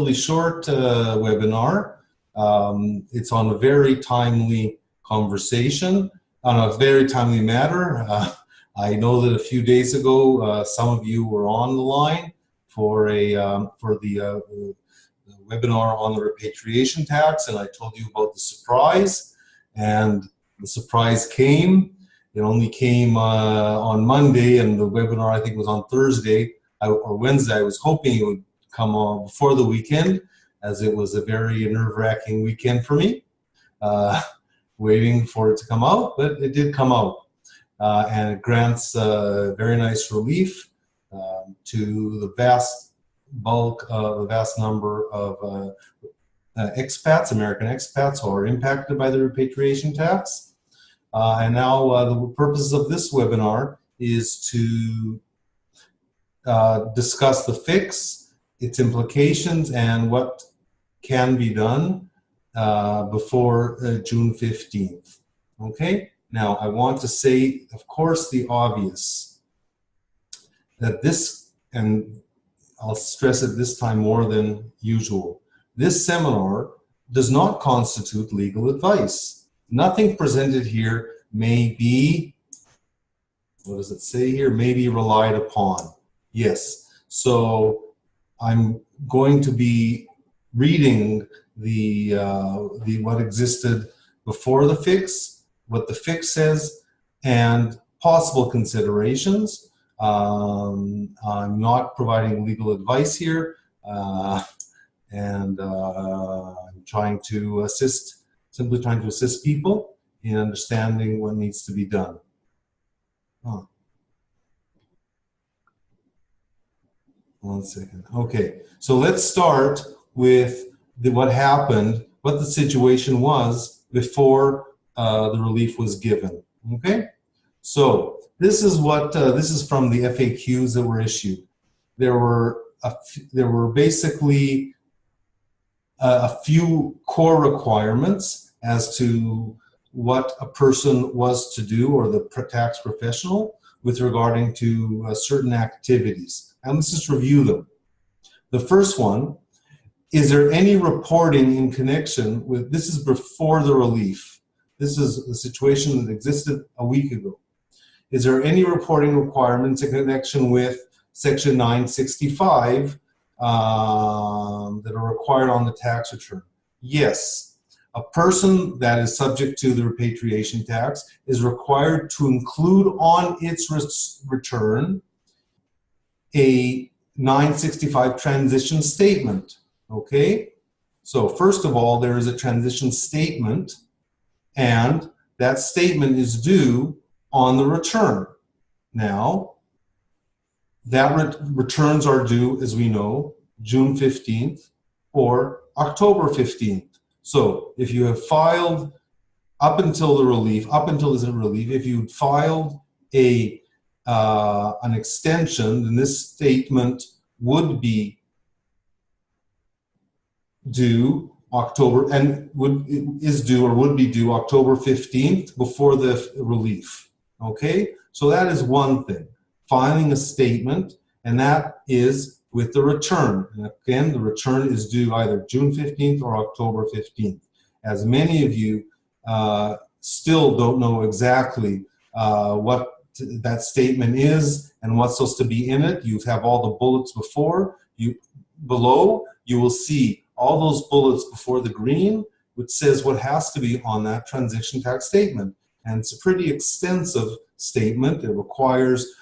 Really short webinar. It's on a very timely conversation, on a very timely matter. I know that a few days ago, some of you were on the line for the webinar on the repatriation tax, and I told you about the surprise, and the surprise came. It only came on Monday, and the webinar I think was on Thursday or Wednesday. I was hoping it would come on before the weekend, as it was a very nerve-wracking weekend for me, waiting for it to come out, but it did come out. And it grants very nice relief to the vast bulk, the vast number of expats, American expats, who are impacted by the repatriation tax. And now the purpose of this webinar is to discuss the fix, its implications, and what can be done before June 15th. Okay? Now, I want to say, of course, the obvious, that this, and I'll stress it this time more than usual, this seminar does not constitute legal advice. Nothing presented here may be, what does it say here? May be relied upon. Yes. So I'm going to be reading the what existed before the fix, what the fix says, and possible considerations. I'm not providing legal advice here, and I'm trying to assist, simply trying to assist people in understanding what needs to be done. One second. Okay, so let's start with what happened, what the situation was before the relief was given. Okay, so this is what this is from the FAQs that were issued. There were basically a few core requirements as to what a person was to do, or the tax professional, with regarding to certain activities. And let's just review them. The first one, is there any reporting in connection with, this is before the relief. This is the situation that existed a week ago. Is there any reporting requirements in connection with Section 965 that are required on the tax return? Yes. A person that is subject to the repatriation tax is required to include on its return a 965 transition statement. Okay? So first of all, there is a transition statement, and that statement is due on the return. Now, that returns are due, as we know, June 15th or October 15th. So if you have filed up until the relief, if you filed an extension, then this statement would be due October, and is due or would be due October 15th before the relief. Okay, so that is one thing, filing a statement, and that is with the return. And again, the return is due either June 15th or October 15th. As many of you still don't know exactly what that statement is and what's supposed to be in it, you have all the bullets below. You will see all those bullets before the green, which says what has to be on that transition tax statement. And it's a pretty extensive statement. It requires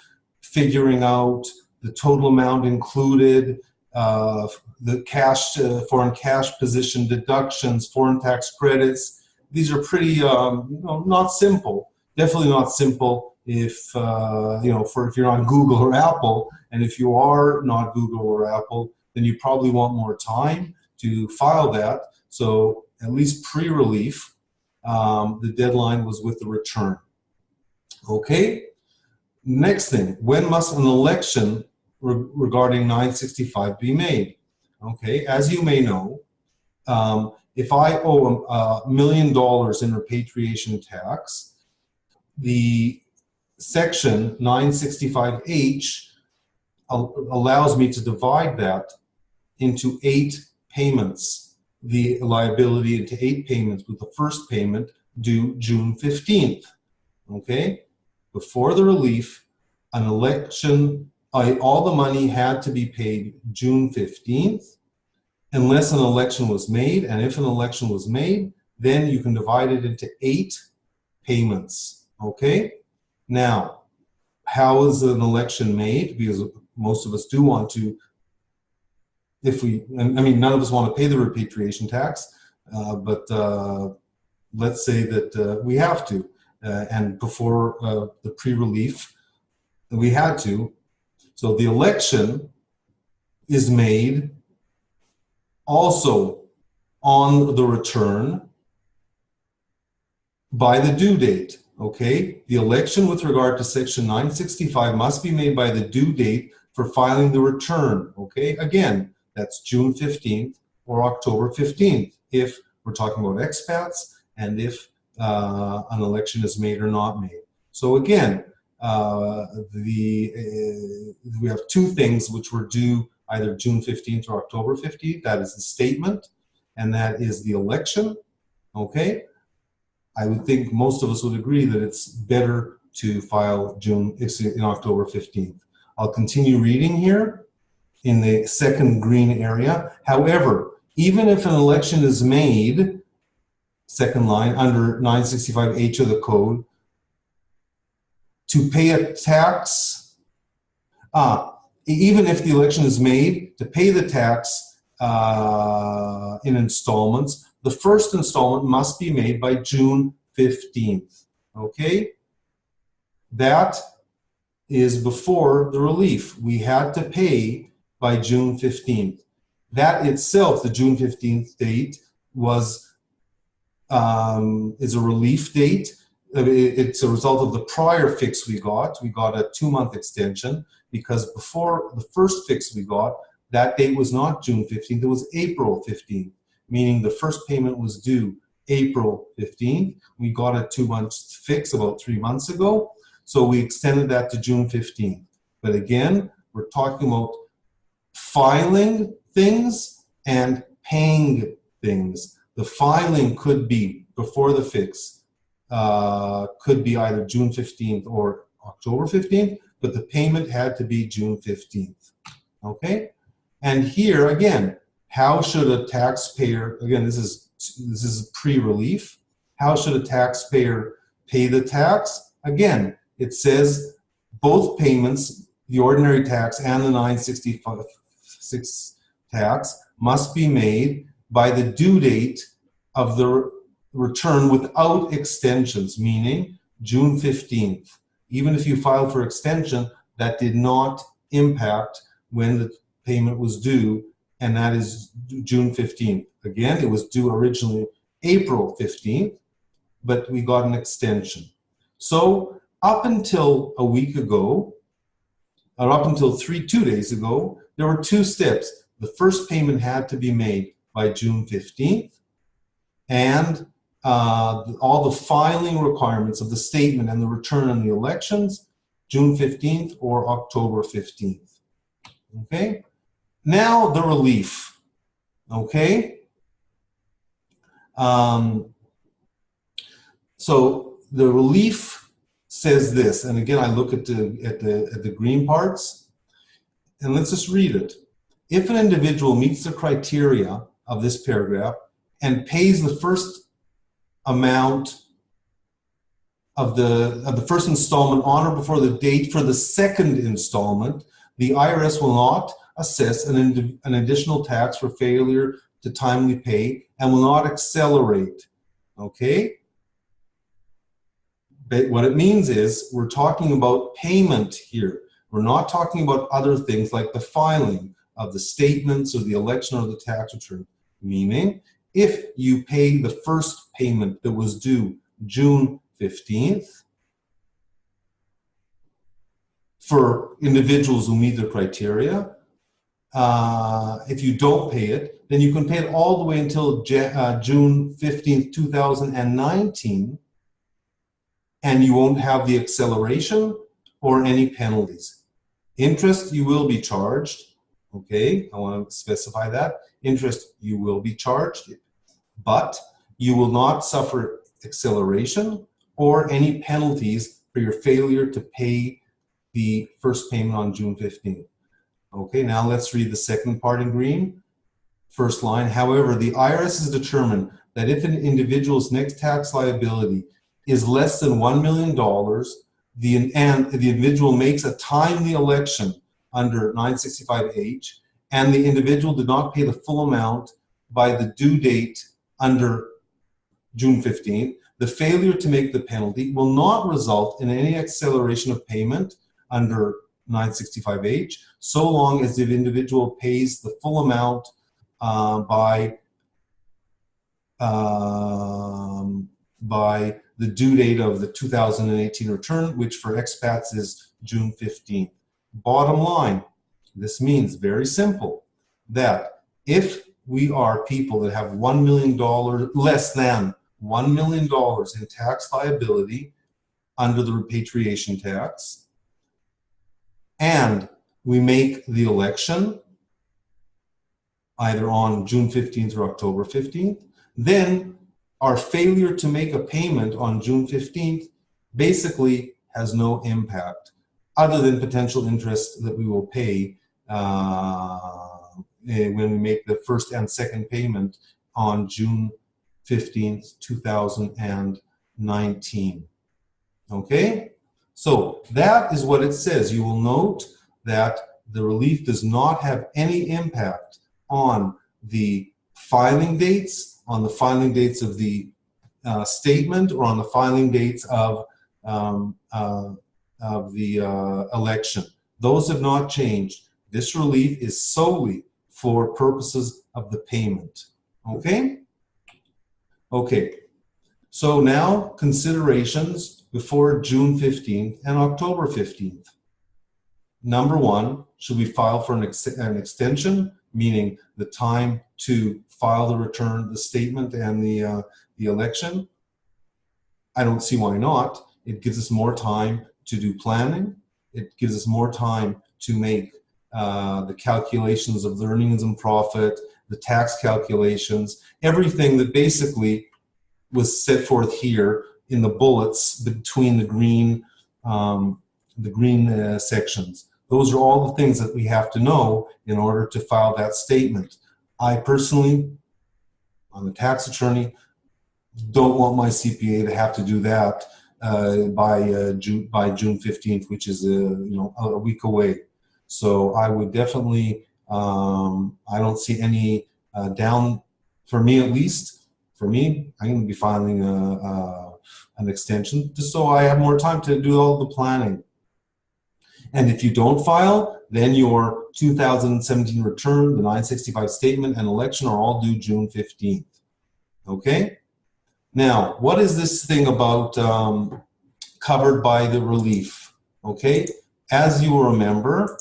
figuring out the total amount included, the cash, foreign cash position deductions, foreign tax credits. These are pretty, not simple. Definitely not simple if if you're on Google or Apple. And if you are not Google or Apple, then you probably want more time to file that. So at least pre-relief, the deadline was with the return. Okay. Next thing, when must an election regarding 965 be made? Okay, as you may know, if I owe $1 million in repatriation tax, the section 965H allows me to divide that into 8 payments, the liability into 8 payments, with the first payment due June 15th. Okay? Before the relief, an election, all the money had to be paid June 15th, unless an election was made. And if an election was made, then you can divide it into 8 payments. Okay? Now, how is an election made? Because most of us do want to, none of us want to pay the repatriation tax, but let's say that we have to. And before the pre-relief, we had to. So the election is made also on the return by the due date. Okay, the election with regard to Section 965 must be made by the due date for filing the return. Okay, again, that's June 15th or October 15th if we're talking about expats and if an election is made or not made. So again, we have 2 things which were due either June 15th or October 15th. That is the statement, and that is the election. Okay. I would think most of us would agree that it's better to file in October 15th. I'll continue reading here in the second green area. However, even if an election is made, second line, under 965H of the code, to pay a tax, even if the election is made, to pay the tax in installments, the first installment must be made by June 15th, okay? That is before the relief. We had to pay by June 15th. That itself, the June 15th date, is a relief date. It's a result of the prior fix we got. We got a 2-month extension because before the first fix we got, that date was not June 15th, it was April 15th. Meaning the first payment was due April 15th. We got a 2-month fix about 3 months ago, so we extended that to June 15th. But again, we're talking about filing things and paying things. The filing could be before the fix, could be either June 15th or October 15th, but the payment had to be June 15th. Okay? And here again, how should a taxpayer, again, this is pre-relief, how should a taxpayer pay the tax? Again, it says both payments, the ordinary tax and the 965 tax, must be made by the due date of the return without extensions, meaning June 15th. Even if you filed for extension, that did not impact when the payment was due, and that is June 15th. Again, it was due originally April 15th, but we got an extension. So up until a week ago, or up until 2 days ago, there were 2 steps. The first payment had to be made by June 15th, and all the filing requirements of the statement and the return on the elections, June 15th or October 15th. Okay? Now the relief, okay? So the relief says this, and again I look at the green parts, and let's just read it. If an individual meets the criteria of this paragraph and pays the first amount of the first installment on or before the date for the second installment, the IRS will not assess an additional tax for failure to timely pay and will not accelerate. Okay? But what it means is we're talking about payment here. We're not talking about other things like the filing of the statements or the election or the tax return. Meaning, if you pay the first payment that was due June 15th, for individuals who meet the criteria, if you don't pay it, then you can pay it all the way until June 15th, 2019, and you won't have the acceleration or any penalties. Interest, you will be charged, okay? I want to specify that. interest, you will be charged, but you will not suffer acceleration or any penalties for your failure to pay the first payment on June 15th. Okay, now let's read the second part in green. First line, however, the IRS has determined that if an individual's next tax liability is less than $1 million, and the individual makes a timely election under 965H, and the individual did not pay the full amount by the due date under June 15th, the failure to make the penalty will not result in any acceleration of payment under 965H, so long as the individual pays the full amount by the due date of the 2018 return, which for expats is June 15th. Bottom line, this means very simple, that if we are people that have $1 million, less than $1 million in tax liability under the repatriation tax, and we make the election either on June 15th or October 15th, then our failure to make a payment on June 15th basically has no impact other than potential interest that we will pay when we make the first and second payment on June 15th, 2019. Okay? So that is what it says. You will note that the relief does not have any impact on the filing dates, of the statement, or on the filing dates of the election. Those have not changed. This relief is solely for purposes of the payment. Okay? Okay. So now considerations before June 15th and October 15th. Number one, should we file for an extension, meaning the time to file the return, the statement, and the election? I don't see why not. It gives us more time to do planning. It gives us more time to make the calculations of the earnings and profit, the tax calculations, everything that basically was set forth here in the bullets between the green sections. Those are all the things that we have to know in order to file that statement. I personally, I'm a tax attorney, don't want my CPA to have to do that by June 15th, which is a week away. So I would definitely, I don't see any for me at least. For me, I'm going to be filing an extension just so I have more time to do all the planning. And if you don't file, then your 2017 return, the 965 statement, and election are all due June 15th. Okay? Now, what is this thing about covered by the relief? Okay? As you will remember,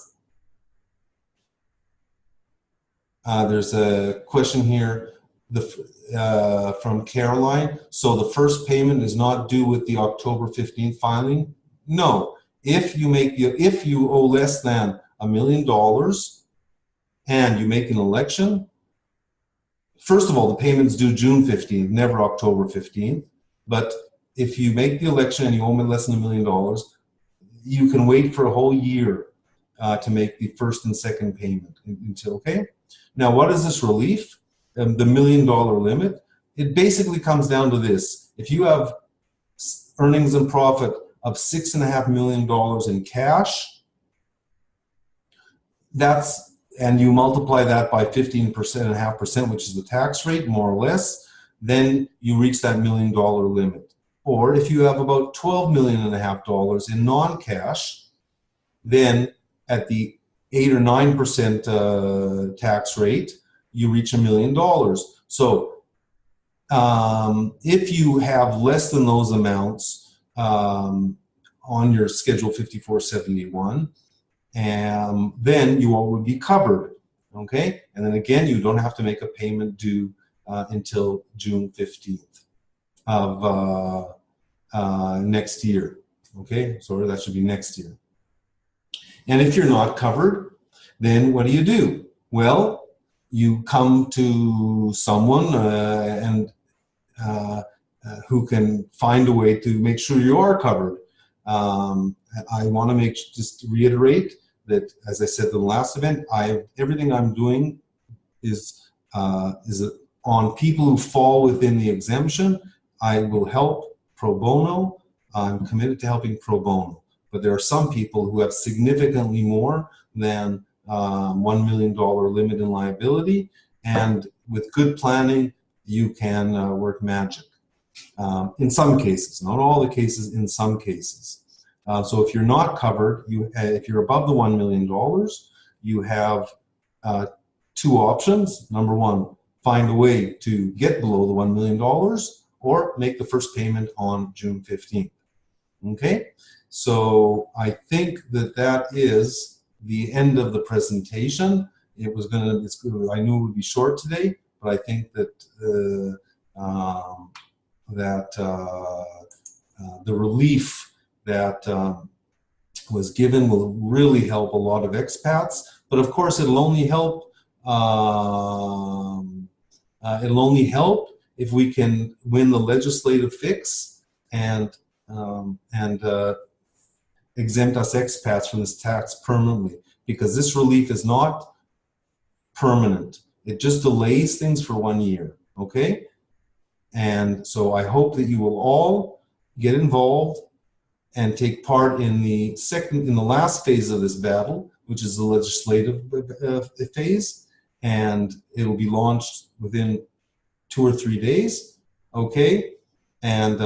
there's a question here from Caroline. So the first payment is not due with the October 15th filing? No. If you owe less than $1 million and you make an election, first of all, the payment's due June 15th, never October 15th. But if you make the election and you owe less than $1 million, you can wait for a whole year to make the first and second payment. Okay? Now, what is this relief? The $1 million limit? It basically comes down to this. If you have earnings and profit of $6.5 million in cash, and you multiply that by 15.5%, which is the tax rate, more or less, then you reach that $1 million limit. Or if you have about $12.5 million in non-cash, then at the 8 or 9% tax rate, you reach $1 million. So if you have less than those amounts on your Schedule 5471, then you would be covered, okay? And then again, you don't have to make a payment due until June 15th of next year, okay? So that should be next year. And if you're not covered, then what do you do? Well, you come to someone and who can find a way to make sure you are covered. I want to just reiterate that, as I said in the last event, everything I'm doing is on people who fall within the exemption. I will help pro bono. I'm committed to helping pro bono. But there are some people who have significantly more than $1 million limit in liability, and with good planning, you can work magic. In some cases, not all the cases, in some cases. So if you're not covered, if you're above the $1 million, you have two options. Number one, find a way to get below the $1 million or make the first payment on June 15th. Okay, so I think that is the end of the presentation. I knew it would be short today, but I think that the relief that was given will really help a lot of expats. But of course, it'll only help if we can win the legislative fix and exempt us expats from this tax permanently, because this relief is not permanent. It just delays things for 1 year, okay? And so I hope that you will all get involved and take part in the last phase of this battle, which is the legislative phase, and it will be launched within 2 or 3 days, okay? And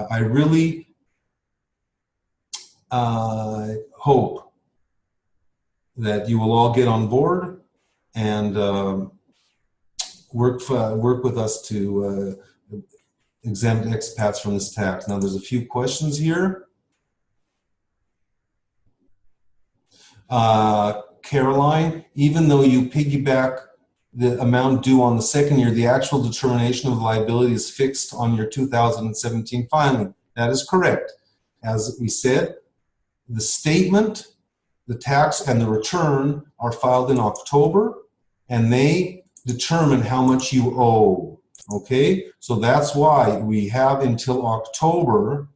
I really hope that you will all get on board and work with us to exempt expats from this tax. Now, there's a few questions here. Caroline, even though you piggyback the amount due on the second year, the actual determination of liability is fixed on your 2017 filing. That is correct. As we said, the statement, the tax, and the return are filed in October, and they determine how much you owe. Okay, so that's why we have until October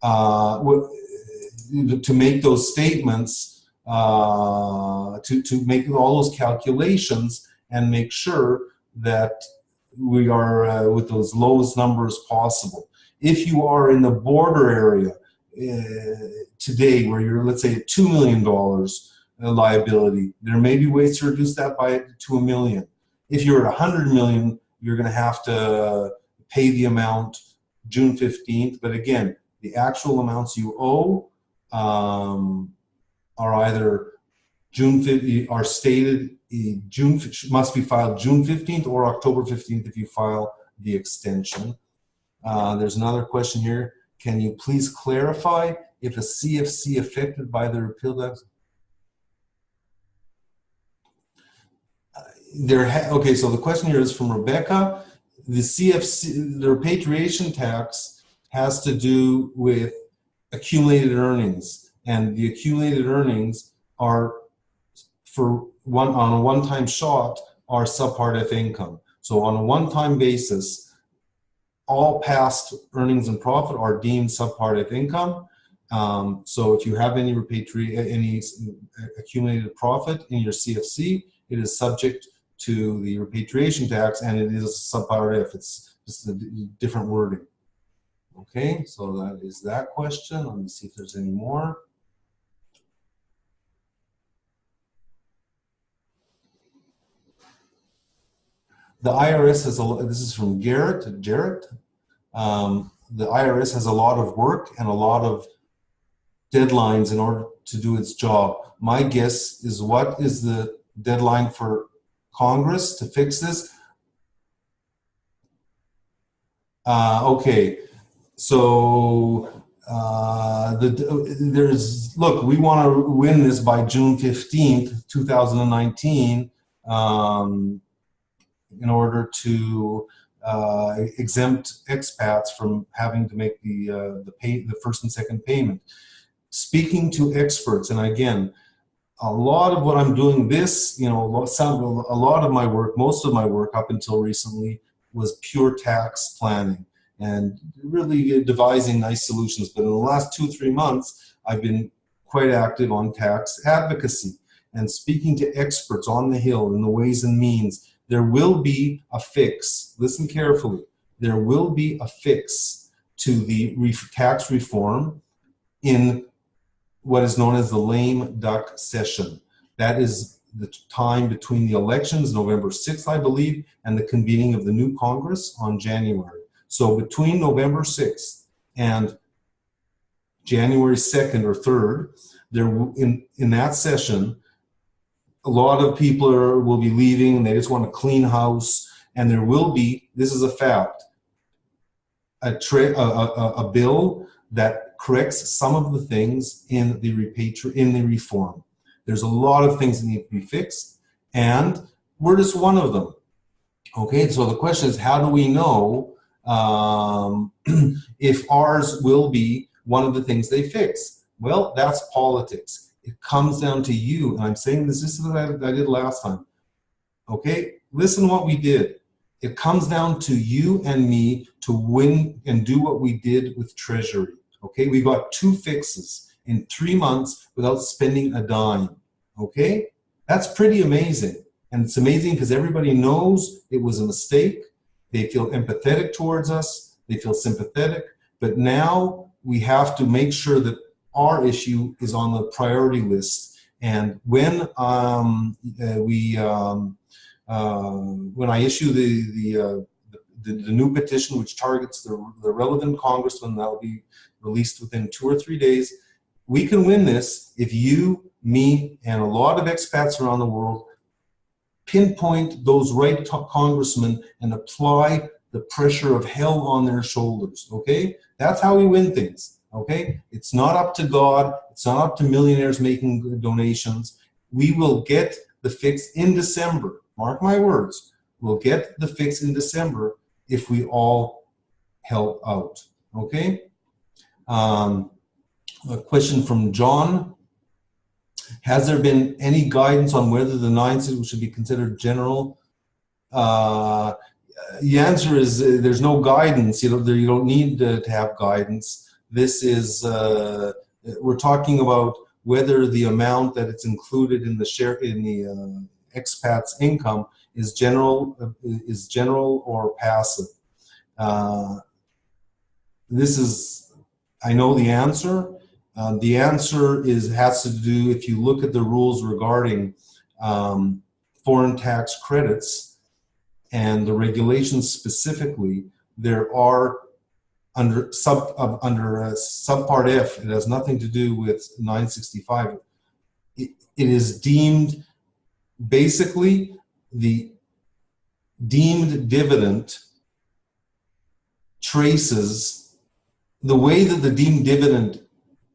to make those statements, to make all those calculations and make sure that we are with those lowest numbers possible. If you are in the border area today, where you're, let's say, at $2 million liability, there may be ways to reduce that to $1 million. If you're at 100 million, you're going to have to pay the amount June 15th. But again, the actual amounts you owe are either June 15th, are stated must be filed June 15th or October 15th if you file the extension. There's another question here. Can you please clarify if a CFC affected by the repeal tax? Okay, so the question here is from Rebecca. The CFC, the repatriation tax, has to do with accumulated earnings, and the accumulated earnings are on a one-time shot are subpart F income. So on a one-time basis, all past earnings and profit are deemed subpart F income. So if you have any accumulated profit in your CFC, it is subject to the repatriation tax, and it is subpart F. It's just a different wording. Okay, so that is that question. Let me see if there's any more. The IRS has this is from Jarrett. The IRS has a lot of work and a lot of deadlines in order to do its job. My guess is, what is the deadline for Congress to fix this? Okay, so look, we want to win this by June 15th, 2019, in order to exempt expats from having to make the first and second payment. Speaking to experts, and again, a lot of what I'm doing a lot of my work, most of my work up until recently was pure tax planning and really devising nice solutions. But in the last 2-3 months, I've been quite active on tax advocacy and speaking to experts on the Hill in the ways and means. There will be a fix. Listen carefully. There will be a fix to the tax reform in what is known as the lame duck session. That is the time between the elections, November 6th, I believe, and the convening of the new Congress on January. So between November 6th and January 2nd or 3rd, in that session, a lot of people will be leaving and they just want to clean house. And there will be, this is a fact, a bill that corrects some of the things in the reform. There's a lot of things that need to be fixed, and we're just one of them. Okay, so the question is, how do we know if ours will be one of the things they fix? Well, that's politics. It comes down to you, and I'm saying this is what I did last time. Okay, listen what we did. It comes down to you and me to win and do what we did with Treasury. Okay, we got 2 fixes in 3 months without spending a dime. Okay, that's pretty amazing. And it's amazing because everybody knows it was a mistake. They feel empathetic towards us. They feel sympathetic. But now we have to make sure that our issue is on the priority list. And when when I issue the new petition, which targets the relevant congressman, that will be released within 2 or 3 days, we can win this if you, me, and a lot of expats around the world pinpoint those right congressmen and apply the pressure of hell on their shoulders. Okay, that's how we win things. Okay, it's not up to God. It's not up to millionaires making donations. We will get the fix in December. Mark my words. We'll get the fix in December if we all help out. Okay. A question from John. Has there been any guidance on whether the 9 cities should be considered general? The answer is there's no guidance. You don't need to have guidance. This is we're talking about whether the amount that it's included in the expat's income is general or passive. I know the answer. The answer has to do, if you look at the rules regarding foreign tax credits and the regulations specifically, there are under subpart F. It has nothing to do with 965. It is deemed, basically, the deemed dividend traces the way that the deemed dividend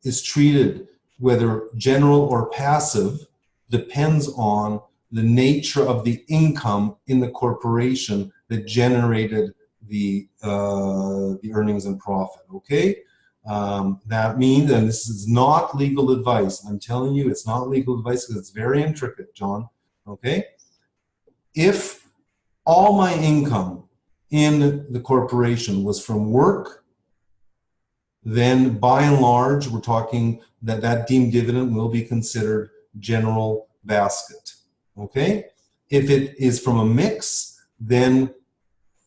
is treated, whether general or passive, depends on the nature of the income in the corporation that generated the earnings and profit. Okay, that means, and this is not legal advice. I'm telling you, it's not legal advice because it's very intricate, John. Okay, if all my income in the corporation was from work, then by and large, we're talking that deemed dividend will be considered general basket. Okay, if it is from a mix, then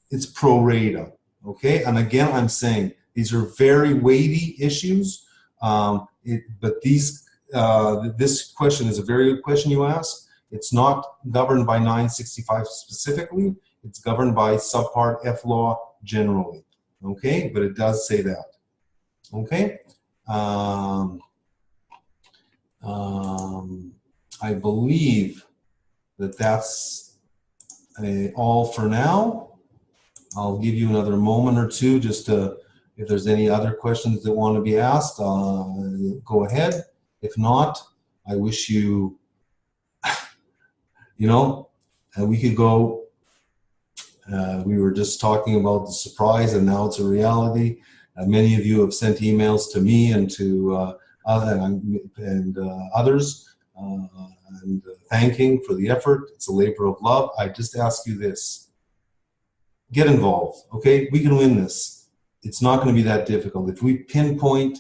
it's pro rata. Okay, and again, I'm saying these are very weighty issues, but this question is a very good question you ask. It's not governed by 965 specifically. It's governed by subpart F law generally. Okay, but it does say that. Okay, I believe that's all for now. I'll give you another moment or two just to, if there's any other questions that want to be asked, go ahead. If not, I wish you, we could go, we were just talking about the surprise and now it's a reality. Many of you have sent emails to me and to others. and thanking for the effort. It's a labor of love. I just ask you this. Get involved, okay? We can win this. It's not going to be that difficult. If we pinpoint